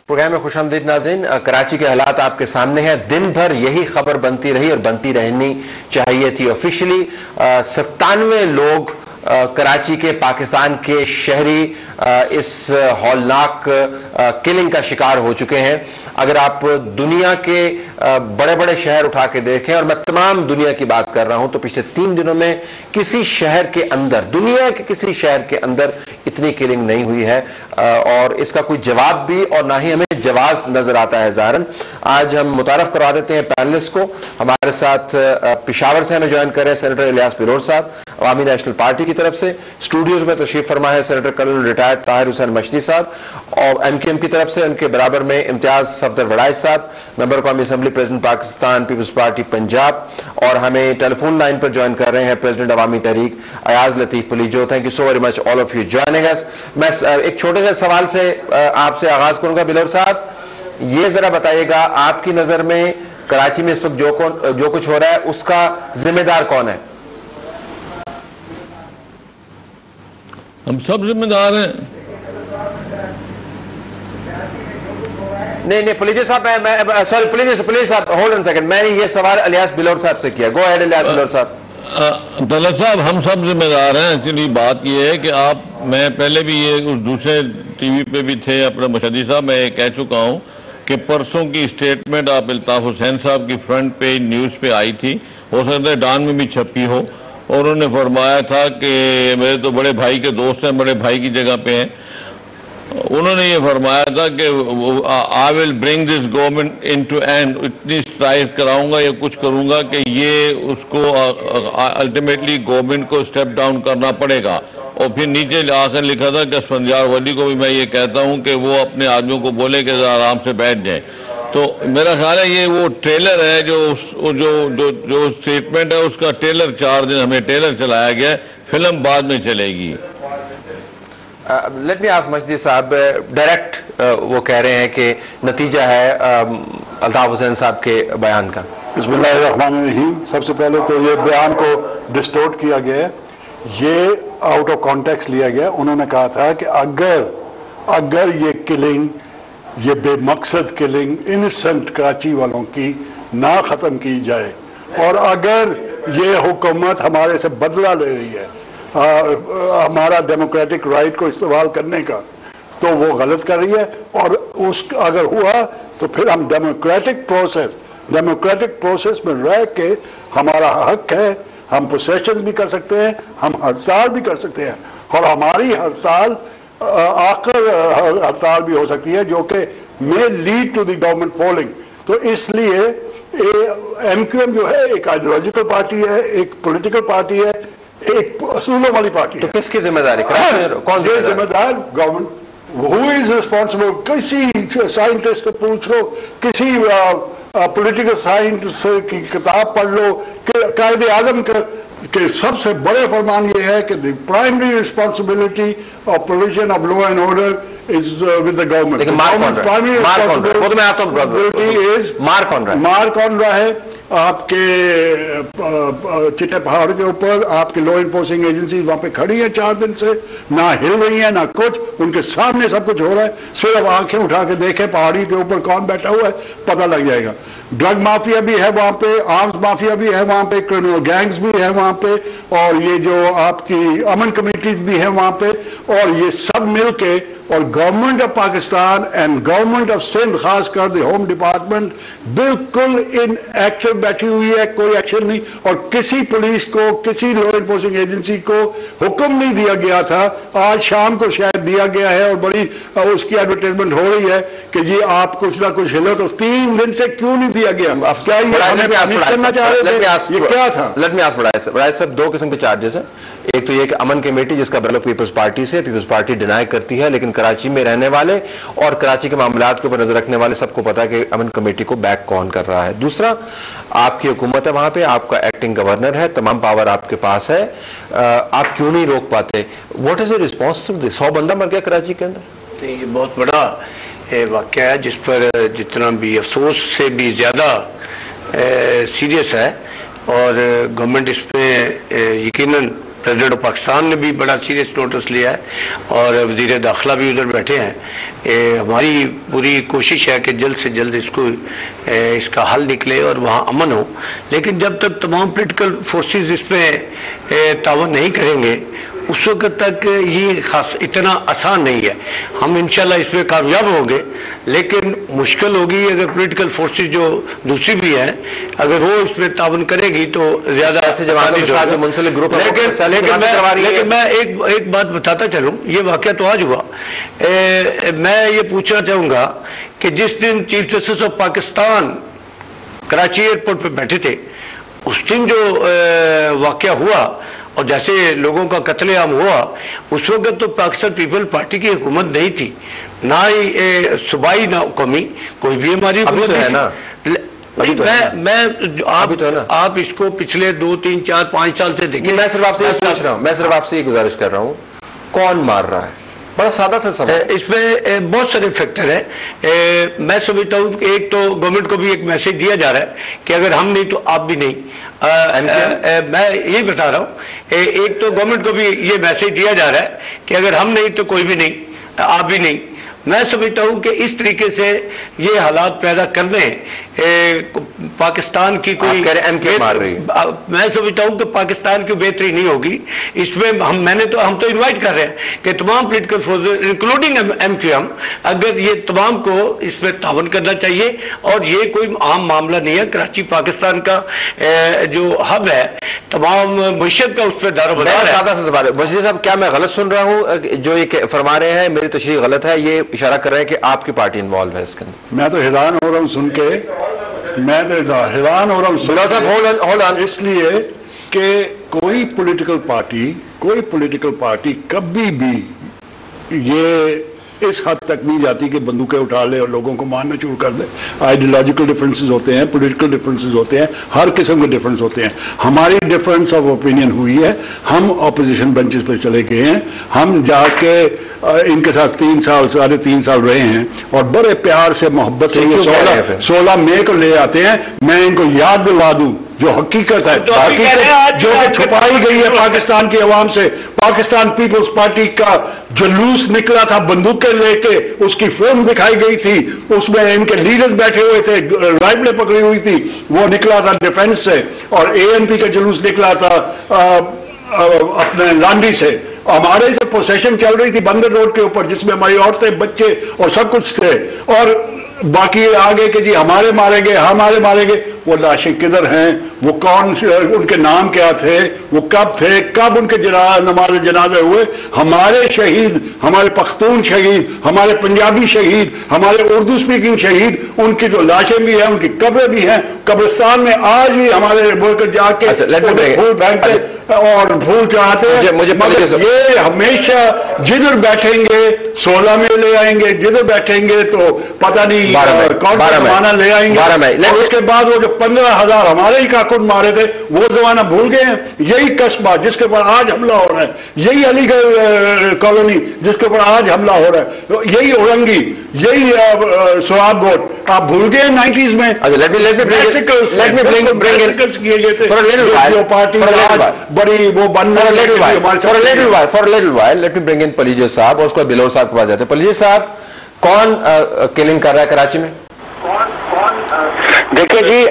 Programme میں خوش آمدید ناظرین. کراچی کے حالات آپ کے سامنے ہیں. دن بھر یہی خبر بنتی رہی اور بنتی رہنی چاہیے تھی. آفیشلی 97 لوگ کراچی کے پاکستان کے شہری اس ہولناک کلنگ کا شکار ہو چکے ہیں. اگر آپ دنیا کے بڑے بڑے شہر اٹھا کے دیکھیں، اور میں تمام دنیا کی بات کر رہا ہوں، تو پچھلے 3 دنوں میں کسی شہر کے اندر، دنیا کے کسی شہر کے اندر اتنی کلنگ نہیں ہوئی ہے، اور اس کا کوئی جواب بھی اور نہ ہی ہمیں جواز نظر آتا ہے ظاہراً. آج ہم متعارف کروا دیتے ہیں پینلسٹ کو. ہمارے ساتھ پشاور سے ہمیں جوائن کر رہے ہیں سینیٹر الیاس بلور صاحب عوامی نیشنل پارٹی کی طرف سے. اسٹوڈیوز میں تشریف فرما ہے سینیٹر کرنل ریٹائرڈ طاہر حسین مشدی صاحب، اور MQM کی طرف سے ان کے برابر میں امتیاز صفدر وڑائچ صاحب، ممبر قومی assembly president Pakistan peoples party Punjab. اور ہمیں ٹیلی فون لائن پر جوائن کر رہے ہیں president Awami Tehreek Ayaz Latif Palijo. Thank you so very much all of you joining us. میں ایک چھوٹے سے سوال سے آپ سے آغاز کروں گا. بلور صاحب، یہ ذرا بتائیے گا، آپ کی نظر میں کراچی میں اس وقت جو کچھ ہو رہا ہے اس کا ذمہ دار کون ہے؟ ہم سب ذمہ دار ہیں. نہیں پلیجو صاحب، سوری پلیز صاحب ہولڈ آن سیکنڈ. میں نے یہ سوال الیاس بلور صاحب سے کیا. گو ہیڈ الیاس بلور صاحب. طلعت صاحب، ہم سب ذمہ دار ہیں. ایکچولی بات یہ ہے کہ میں پہلے بھی یہ اس دوسرے ٹی وی پہ بھی تھے اپنے مشدی صاحب، میں یہ کہہ چکا ہوں کہ پرسوں کی اسٹیٹمنٹ آپ الطاف حسین صاحب کی فرنٹ پیج نیوز پہ آئی تھی، ہو سکتا ہے ڈان میں بھی چھپی ہو، اور انہوں نے فرمایا تھا کہ میرے تو بڑے بھائی کے دوست ہیں، بڑے بھائی کی جگہ پہ ہیں. انہوں نے یہ فرمایا تھا کہ I will bring this government in to end, اتنی اسٹرائک کراؤں گا یا کچھ کروں گا کہ یہ اس کو الٹیمیٹلی گورنمنٹ کو اسٹیپ ڈاؤن کرنا پڑے گا. اور پھر نیچے آخر لکھا تھا کہ اسفندیار ولی کو بھی میں یہ کہتا ہوں کہ وہ اپنے آدمیوں کو بولے کہ آرام سے بیٹھ جائیں. تو میرا خیال ہے یہ وہ ٹریلر ہے جو اسٹیٹمنٹ ہے اس کا ٹریلر 4 دن ہمیں ٹریلر چلایا گیا ہے، فلم بعد میں چلے گی. لیٹ می آسک مشدی صاحب، ڈائریکٹ وہ کہہ رہے ہیں کہ نتیجہ ہے الطاف حسین صاحب کے بیان کا. بسم اللہ الرحمن الرحیم. سب سے پہلے تو یہ بیان کو ڈسٹورٹ کیا گیا ہے، یہ آؤٹ آف کانٹیکسٹ لیا گیا. انہوں نے کہا تھا کہ اگر یہ کلنگ، یہ بے مقصد کلنگ انسنٹ کراچی والوں کی نہ ختم کی جائے، اور اگر یہ حکومت ہمارے سے بدلہ لے رہی ہے ہمارا ڈیموکریٹک رائٹ کو استعمال کرنے کا، تو وہ غلط کر رہی ہے. اور اگر ہوا تو پھر ہم ڈیموکریٹک پروسیس میں رہ کے ہمارا حق ہے، ہم پروسیشن بھی کر سکتے ہیں، ہم ہڑتال بھی کر سکتے ہیں، اور ہماری ہڑتال ہڑتال بھی ہو سکتی ہے جو کہ میں lead to the government falling. تو اس لیے MQM جو ہے ایک آئیڈیالوجیکل پارٹی ہے، ایک پولیٹیکل پارٹی ہے، ایک اصولوں والی پارٹی ہے. تو کس کی ذمہ داری؟ کون سی ذمہ دار؟ گورنمنٹ. Who is responsible? کسی سائنٹسٹ سے پوچھ لو، کسی پولیٹیکل سائنس کی کتاب پڑھ لو کہ قائد اعظم کے سب سے بڑے فرمان یہ ہے کہ the primary responsibility of provision of law and order is with the government. Mark on رہا ہے آپ کے چٹے پہاڑ کے اوپر. آپ کی لا انفورسنگ ایجنسیز وہاں پہ کھڑی ہیں 4 دن سے، نہ ہل رہی ہیں نہ کچھ، ان کے سامنے سب کچھ ہو رہا ہے. صرف آنکھیں اٹھا کے دیکھیں پہاڑی کے اوپر کون بیٹھا ہوا ہے، پتہ لگ جائے گا. ڈرگ مافیا بھی ہے وہاں پہ، آرمز مافیا بھی ہے وہاں پہ، کرمنل گینگز بھی ہے وہاں پہ، اور یہ جو آپ کی امن کمیٹیز بھی ہیں وہاں پہ، اور یہ سب مل کے، اور government of Pakistan and government of Sindh خاص کر دی ہوم ڈپارٹمنٹ بالکل ان ایکٹو بیٹھی ہوئی ہے، کوئی ایکشن نہیں. اور کسی پولیس کو، کسی لا انفورسنگ ایجنسی کو حکم نہیں دیا گیا تھا. آج شام کو شاید دیا گیا ہے، اور بڑی اس کی ایڈورٹائزمنٹ ہو رہی ہے کہ جی آپ کچھ نہ کچھ ہلو. تو 3 دن سے کیوں نہیں دیا گیا؟ کیا یہ ہمیں کرنا چاہ رہے تھے؟ یہ کیا تھا؟ لیٹ می آسک وڑائچ صاحب، 2 قسم کے چارجز ہیں. ایک تو یہ کہ امن کمیٹی جس کا تعلق پیپلز پارٹی سے، پیپلز پارٹی ڈینائی کرتی ہے، لیکن کراچی میں رہنے والے اور کراچی کے معاملات کے اوپر نظر رکھنے والے سب کو پتا ہے کہ امن کمیٹی کو بیک کون کر رہا ہے. دوسرا، آپ کی حکومت ہے وہاں پہ، آپ کا ایکٹنگ گورنر ہے، تمام پاور آپ کے پاس ہے، آپ کیوں نہیں روک پاتے؟ What is a response to this? 100 بندہ مر گیا کراچی کے اندر. یہ بہت بڑا واقعہ ہے جس پر جتنا بھی افسوس سے بھی زیادہ سیریس ہے، اور گورنمنٹ اس پہ یقیناً پریزیڈنٹ آف پاکستان نے بھی بڑا سیریس نوٹس لیا ہے اور وزیر داخلہ بھی ادھر بیٹھے ہیں. ہماری پوری کوشش ہے کہ جلد سے جلد اس کا حل نکلے اور وہاں امن ہو. لیکن جب تک تمام پولیٹیکل فورسز اس میں تعاون نہیں کریں گے اس وقت تک یہ اتنا آسان نہیں ہے. ہم انشاءاللہ اس میں کامیاب ہوں گے لیکن مشکل ہوگی اگر پولیٹیکل فورسز جو دوسری بھی ہیں اگر وہ اس میں تعاون کرے گی تو زیادہ ایسے منسلک گروپ. لیکن میں ایک بات بتاتا چلوں. یہ واقعہ تو آج ہوا. میں یہ پوچھنا چاہوں گا کہ جس دن chief justice of Pakistan Karachi airport پہ بیٹھے تھے اس دن جو واقعہ ہوا اور جیسے لوگوں کا قتل عام ہوا اس وقت تو پاکستان پیپل پارٹی کی حکومت نہیں تھی, نہ ہی صوبائی نہ قومی کوئی بھی ہماری حکومت ہے نا. آپ اس کو پچھلے 2 3 4 5 سال سے دیکھیں. میں صرف آپ سے یہ پوچھ رہا ہوں, میں صرف آپ سے یہ گزارش کر رہا ہوں کون مار رہا ہے. بڑا سادہ سا سوال. اس میں بہت سارے فیکٹر ہیں. میں سمجھتا ہوں کہ ایک تو گورنمنٹ کو بھی ایک میسج دیا جا رہا ہے کہ اگر ہم نہیں تو آپ بھی نہیں. میں یہی بتا رہا ہوں ایک تو گورنمنٹ کو بھی یہ میسج دیا جا رہا ہے کہ اگر ہم نہیں تو کوئی بھی نہیں, آپ بھی نہیں. میں سمجھتا ہوں کہ اس طریقے سے یہ حالات پیدا کرنے پاکستان کی کوئی میں سمجھتا ہوں کہ پاکستان کی بہتری نہیں ہوگی. اس میں ہم تو انوائٹ کر رہے ہیں کہ تمام پولیٹیکل فورسز انکلوڈنگ MQM اگر یہ تمام کو اس میں تعاون کرنا چاہیے. اور یہ کوئی عام معاملہ نہیں ہے. کراچی پاکستان کا جو ہب ہے تمام معیشت کا اس پہ دار و مدار ہے. سادہ سا سوال ہے وزیر صاحب, کیا میں غلط سن رہا ہوں جو یہ فرما رہے ہیں؟ میری تشریح غلط ہے, یہ اشارہ کر رہے ہیں کہ آپ کی پارٹی انوالو ہے اس کے اندر. میں تو حیران ہو رہا ہوں سن کے, میں تو حیران ہو رہا ہوں اس لیے کہ کوئی پولیٹیکل پارٹی کبھی بھی یہ اس حد تک نہیں جاتی کہ بندوقیں اٹھا لے اور لوگوں کو مارنا شروع کر دے. آئیڈیالوجیکل ڈفرینسز ہوتے ہیں, پولیٹیکل ڈفرینسز ہوتے ہیں, ہر قسم کے ڈفرینس ہوتے ہیں. ہماری ڈفرینس آف اوپینین ہوئی ہے, ہم اپوزیشن بینچز پہ چلے گئے ہیں, ہم جا کے ان کے ساتھ 3 سال 3.5 سال رہے ہیں اور بڑے پیار سے محبت سے 16 مئی کو لے آتے ہیں. میں ان کو یاد دلوا دوں جو حقیقت ہے, جو کہ چھپائی گئی ہے پاکستان کی عوام سے. پاکستان پیپلز پارٹی کا جلوس نکلا تھا بندوقیں لے کے, اس کی فلم دکھائی گئی تھی, اس میں ان کے لیڈرز بیٹھے ہوئے تھے, رائفلیں پکڑی ہوئی تھی, وہ نکلا تھا ڈیفنس سے. اور ANP کا جلوس نکلا تھا اپنے لانڈی سے. ہمارے جو پروسیشن چل رہی تھی بندر روڈ کے اوپر جس میں ہماری عورتیں بچے اور سب کچھ تھے, اور باقی آگے کہ جی ہمارے ماریں گے. وہ لاشیں کدھر ہیں, وہ کون, ان کے نام کیا تھے, وہ کب تھے, کب ان کے نماز جنازے ہوئے. ہمارے شہید, ہمارے پختون شہید, ہمارے پنجابی شہید, ہمارے اردو اسپیکنگ شہید, ان کی جو لاشیں بھی ہیں, ان کی قبریں بھی ہیں قبرستان میں. آج بھی ہمارے ورکر جا کے پھول پھینکتے اور پھول چڑھاتے ہیں. مگر یہ ہمیشہ جدھر بیٹھیں گے 16 میں لے آئیں گے, جدھر بیٹھیں گے تو پتہ نہیں کون سا زمانہ لے آئیں گے. اس کے بعد وہ جو 15,000 ہمارے ہی کاکن مارے تھے وہ زمانہ بھول گئے ہیں. یہی قصبہ جس کے اوپر آج حملہ ہو رہا ہے, یہی علی گڑھ کالونی جس کے اوپر آج حملہ ہو رہا ہے, یہی اورنگی, یہی سواب بوٹ, آپ بھول گئے 90s میں کیے گئے تھے جو پارٹی بڑی وہ بننا. لیٹ می برنگ ان پلیجو صاحب اور اس کو بلور صاحب کے پاس جاتے ہیں. پلیجو صاحب, کون کلنگ کر رہا ہے کراچی میں؟ دیکھیں جی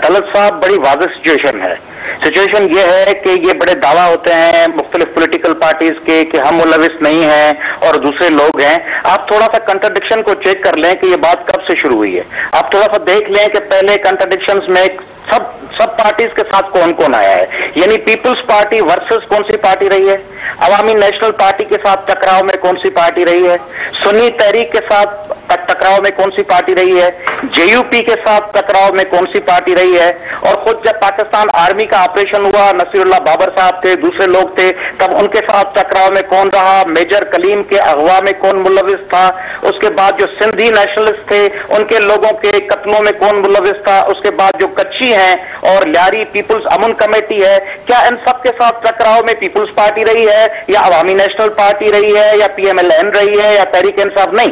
طلعت صاحب, بڑی واضح سچویشن ہے. سچویشن یہ ہے کہ یہ بڑے دعویٰ ہوتے ہیں مختلف پولیٹیکل پارٹیز کے کہ ہم ملوث نہیں ہیں اور دوسرے لوگ ہیں. آپ تھوڑا سا کنٹرڈکشن کو چیک کر لیں کہ یہ بات کب سے شروع ہوئی ہے. آپ تھوڑا سا دیکھ لیں کہ پہلے کنٹرڈکشنز میں سب پارٹیز کے ساتھ کون کون آیا ہے. یعنی پیپلز پارٹی ورسز کون سی پارٹی رہی ہے, عوامی نیشنل پارٹی کے ساتھ ٹکراؤ میں کون سی پارٹی رہی ہے, سنی تحریک کے ساتھ ٹکراؤ میں کون سی پارٹی رہی ہے, JUP کے ساتھ ٹکراؤ میں کون سی پارٹی رہی ہے. اور خود جب پاکستان آرمی کا آپریشن ہوا, نصیر اللہ بابر صاحب تھے, دوسرے لوگ تھے, تب ان کے ساتھ ٹکراؤ میں کون رہا, میجر کلیم کے اغوا میں کون ملوث تھا, اس کے بعد جو سندھی نیشنلسٹ تھے ان کے لوگوں کے قتلوں میں کون ملوث تھا, اس کے بعد جو کچی ہیں اور لیاری پیپلز امن کمیٹی ہے, کیا ان سب کے ساتھ ٹکراؤ میں پیپلز پارٹی رہی ہے یا عوامی نیشنل پارٹی رہی ہے یا PMLN رہی ہے یا تحریک انصاف؟ نہیں,